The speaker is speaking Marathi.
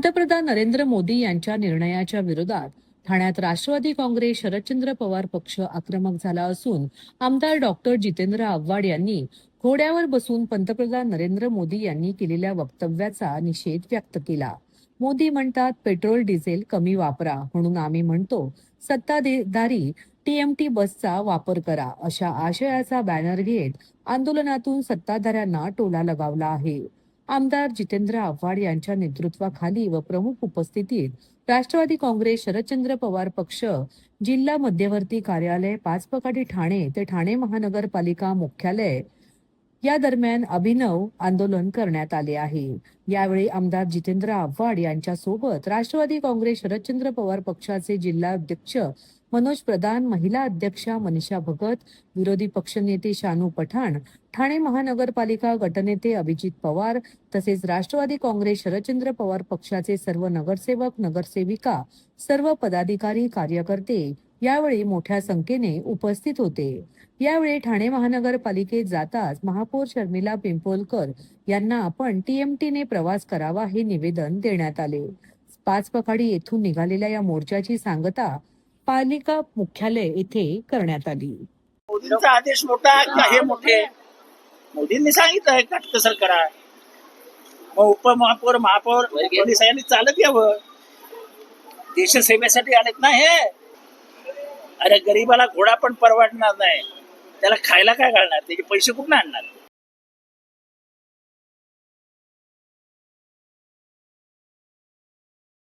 पंतप्रधान नरेंद्र मोदी यांच्या निर्णयाच्या विरोधात ठाण्यात राष्ट्रवादी काँग्रेस शरदचंद्र पवार पक्ष आक्रमक झाला असून आमदार डॉक्टर जितेंद्र आव्हाड यांनी घोड्यावर बसून पंतप्रधान नरेंद्र मोदी यांनी केलेल्या वक्तव्याचा निषेध व्यक्त केला. मोदी म्हणतात पेट्रोल डिझेल कमी वापरा, म्हणून आम्ही म्हणतो सत्ताधारी टीएमटी बसचा वापर करा, अशा आशयाचा बॅनर घेत आंदोलनातून सत्ताधाऱ्यांना टोला लगावला आहे. आमदार जितेंद्र आव्हाड यांच्या नेतृत्वाखाली व प्रमुख उपस्थितीत राष्ट्रवादी काँग्रेस शरदचंद्र पवार पक्ष जिल्हा मध्यवर्ती कार्यालय पाचपकाठी ठाणे ते ठाणे महानगरपालिका मुख्यालय या दरम्यान अभिनव आंदोलन करण्यात आले आहे. यावेळी आमदार जितेंद्र आव्हाड यांच्या सोबत राष्ट्रवादी काँग्रेस शरदचंद्र पवार पक्षाचे जिल्हा अध्यक्ष मनोज प्रधान, महिला अध्यक्षा मनीषा भगत, विरोधी पक्षनेते शानू पठाण, ठाणे महानगरपालिका गटनेते अभिजित पवार तसेच राष्ट्रवादी काँग्रेस शरदचंद्र पवार पक्षाचे सर्व नगरसेवक नगरसेविका, सर्व पदाधिकारी कार्यकर्ते यावेळी मोठ्या संख्येने उपस्थित होते. यावेळी ठाणे महानगरपालिकेत जाताच महापौर शर्मिला पिंपोलकर यांना आपण टीएमटीने प्रवास करावा हे निवेदन देण्यात आले. पाचपकाडी येथून निघालेल्या या मोर्चाची सांगता पालिका मुख्यालय येथे करण्यात आली. मोदींचा आदेश मोठा का हे मोठे? मोदींनी सांगितलं काटकसर करा, मग उपमहापौर महापौर सगळ्यांनी चालत यावं. देशसेवेसाठी आलेत ना हे. अरे गरीबाला घोडा पण परवडणार नाही, त्याला खायला काय घालणार, त्याचे पैसे कुठून आणणार?